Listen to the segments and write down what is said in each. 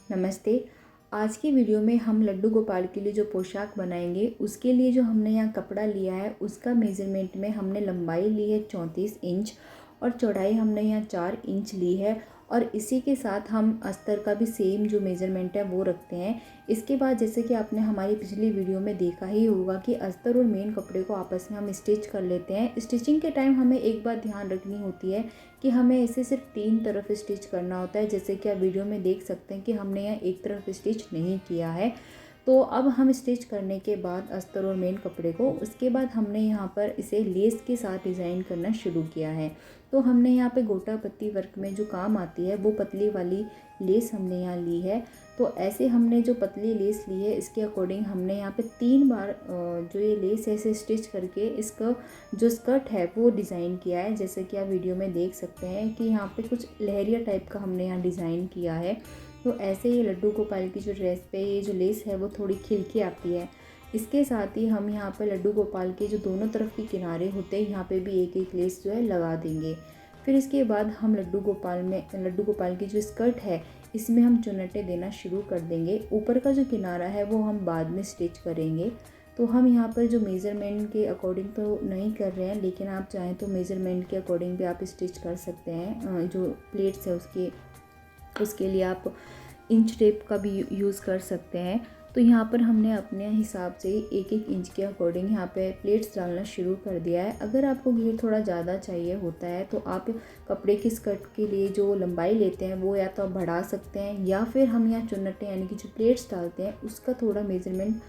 नमस्ते। आज की वीडियो में हम लड्डू गोपाल के लिए जो पोशाक बनाएंगे उसके लिए जो हमने यहाँ कपड़ा लिया है उसका मेज़रमेंट में हमने लंबाई ली है 34 इंच और चौड़ाई हमने यहाँ 4 इंच ली है और इसी के साथ हम अस्तर का भी सेम जो मेज़रमेंट है वो रखते हैं। इसके बाद जैसे कि आपने हमारी पिछली वीडियो में देखा ही होगा कि अस्तर और मेन कपड़े को आपस में हम स्टिच कर लेते हैं। स्टिचिंग के टाइम हमें एक बात ध्यान रखनी होती है कि हमें इसे सिर्फ 3 तरफ स्टिच करना होता है। जैसे कि आप वीडियो में देख सकते हैं कि हमने यहाँ एक तरफ स्टिच नहीं किया है। तो अब हम स्टिच करने के बाद अस्तर और मेन कपड़े को, उसके बाद हमने यहाँ पर इसे लेस के साथ डिज़ाइन करना शुरू किया है। तो हमने यहाँ पे गोटा पत्ती वर्क में जो काम आती है वो पतली वाली लेस हमने यहाँ ली है। तो ऐसे हमने जो पतली लेस ली है इसके अकॉर्डिंग हमने यहाँ पे 3 बार जो ये लेस ऐसे स्टिच करके इसका जो स्कर्ट है वो डिज़ाइन किया है। जैसे कि आप वीडियो में देख सकते हैं कि यहाँ पे कुछ लहरिया टाइप का हमने यहाँ डिज़ाइन किया है। तो ऐसे ही लड्डू गोपाल की जो ड्रेस पे ये जो लेस है वो थोड़ी खिल के आती है। इसके साथ ही हम यहाँ पर लड्डू गोपाल के जो दोनों तरफ के किनारे होते हैं यहाँ पे भी एक एक लेस जो है लगा देंगे। फिर इसके बाद हम लड्डू गोपाल की जो स्कर्ट है इसमें हम चुन्नटे देना शुरू कर देंगे। ऊपर का जो किनारा है वो हम बाद में स्टिच करेंगे। तो हम यहाँ पर जो मेज़रमेंट के अकॉर्डिंग तो नहीं कर रहे हैं, लेकिन आप चाहें तो मेज़रमेंट के अकॉर्डिंग भी आप स्टिच कर सकते हैं। जो प्लेट्स है उसके लिए आप इंच टेप का भी यूज़ कर सकते हैं। तो यहाँ पर हमने अपने हिसाब से एक एक इंच के अकॉर्डिंग यहाँ पे प्लेट्स डालना शुरू कर दिया है। अगर आपको घेर थोड़ा ज़्यादा चाहिए होता है तो आप कपड़े की स्कर्ट के लिए जो लंबाई लेते हैं वो या तो आप बढ़ा सकते हैं, या फिर हम यहाँ चुन्नटें यानी कि जो प्लेट्स डालते हैं उसका थोड़ा मेज़रमेंट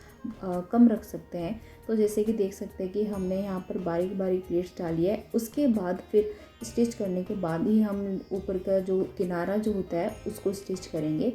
कम रख सकते हैं। तो जैसे कि देख सकते हैं कि हमने यहाँ पर बारीक बारीक प्लेट्स डाली है। उसके बाद फिर स्टिच करने के बाद ही हम ऊपर का जो किनारा जो होता है उसको स्टिच करेंगे।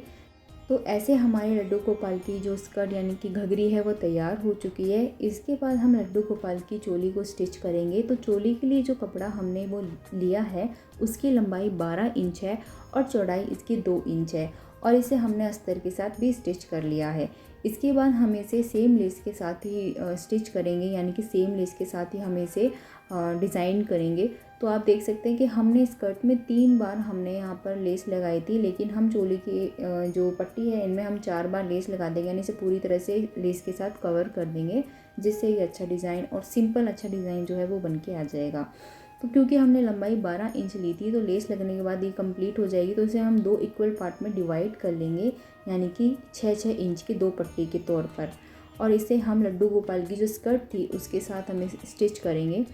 तो ऐसे हमारे लड्डू गोपाल की जो स्कर्ट यानी कि घघरी है वो तैयार हो चुकी है। इसके बाद हम लड्डू गोपाल की चोली को स्टिच करेंगे। तो चोली के लिए जो कपड़ा हमने वो लिया है उसकी लंबाई 12 इंच है और चौड़ाई इसकी 2 इंच है और इसे हमने अस्तर के साथ भी स्टिच कर लिया है। इसके बाद हम इसे सेम लेस के साथ ही स्टिच करेंगे, यानी कि सेम लेस के साथ ही हम इसे डिज़ाइन करेंगे। तो आप देख सकते हैं कि हमने स्कर्ट में 3 बार हमने यहाँ पर लेस लगाई थी, लेकिन हम चोली की जो पट्टी है इनमें हम 4 बार लेस लगा देंगे, यानी इसे पूरी तरह से लेस के साथ कवर कर देंगे, जिससे ये अच्छा डिज़ाइन और सिंपल अच्छा डिज़ाइन जो है वो बन के आ जाएगा। तो क्योंकि हमने लंबाई 12 इंच ली थी तो लेस लगने के बाद ये कंप्लीट हो जाएगी। तो इसे हम 2 इक्वल पार्ट में डिवाइड कर लेंगे, यानी कि 6-6 इंच की 2 पट्टी के तौर पर, और इसे हम लड्डू गोपाल की जो स्कर्ट थी उसके साथ हम स्टिच करेंगे।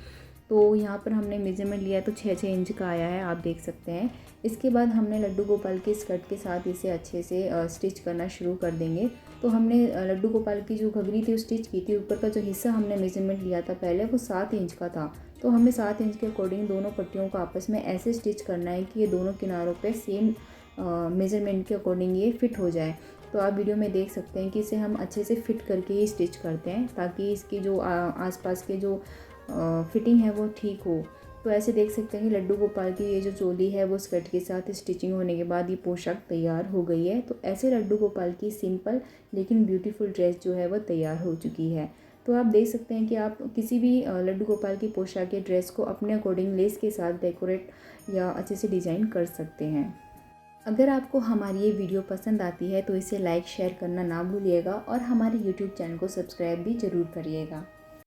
तो यहाँ पर हमने मेजरमेंट लिया तो 6-6 इंच का आया है, आप देख सकते हैं। इसके बाद हमने लड्डू गोपाल के स्कर्ट के साथ इसे अच्छे से स्टिच करना शुरू कर देंगे। तो हमने लड्डू गोपाल की जो घघरी थी वो स्टिच की थी। ऊपर का जो हिस्सा हमने मेजरमेंट लिया था पहले वो 7 इंच का था। तो हमें 7 इंच के अकॉर्डिंग दोनों पट्टियों को आपस में ऐसे स्टिच करना है कि ये दोनों किनारों पे सेम मेज़रमेंट के अकॉर्डिंग ये फिट हो जाए। तो आप वीडियो में देख सकते हैं कि इसे हम अच्छे से फिट करके ही स्टिच करते हैं, ताकि इसकी जो आसपास के जो फिटिंग है वो ठीक हो। तो ऐसे देख सकते हैं कि लड्डू गोपाल की ये जो चोली है वो स्कर्ट के साथ स्टिचिंग होने के बाद ये पोशाक तैयार हो गई है। तो ऐसे लड्डू गोपाल की सिंपल लेकिन ब्यूटीफुल ड्रेस जो है वो तैयार हो चुकी है। तो आप देख सकते हैं कि आप किसी भी लड्डू गोपाल की पोशाक या ड्रेस को अपने अकॉर्डिंग लेस के साथ डेकोरेट या अच्छे से डिज़ाइन कर सकते हैं। अगर आपको हमारी ये वीडियो पसंद आती है तो इसे लाइक शेयर करना ना भूलिएगा और हमारे यूट्यूब चैनल को सब्सक्राइब भी ज़रूर करिएगा।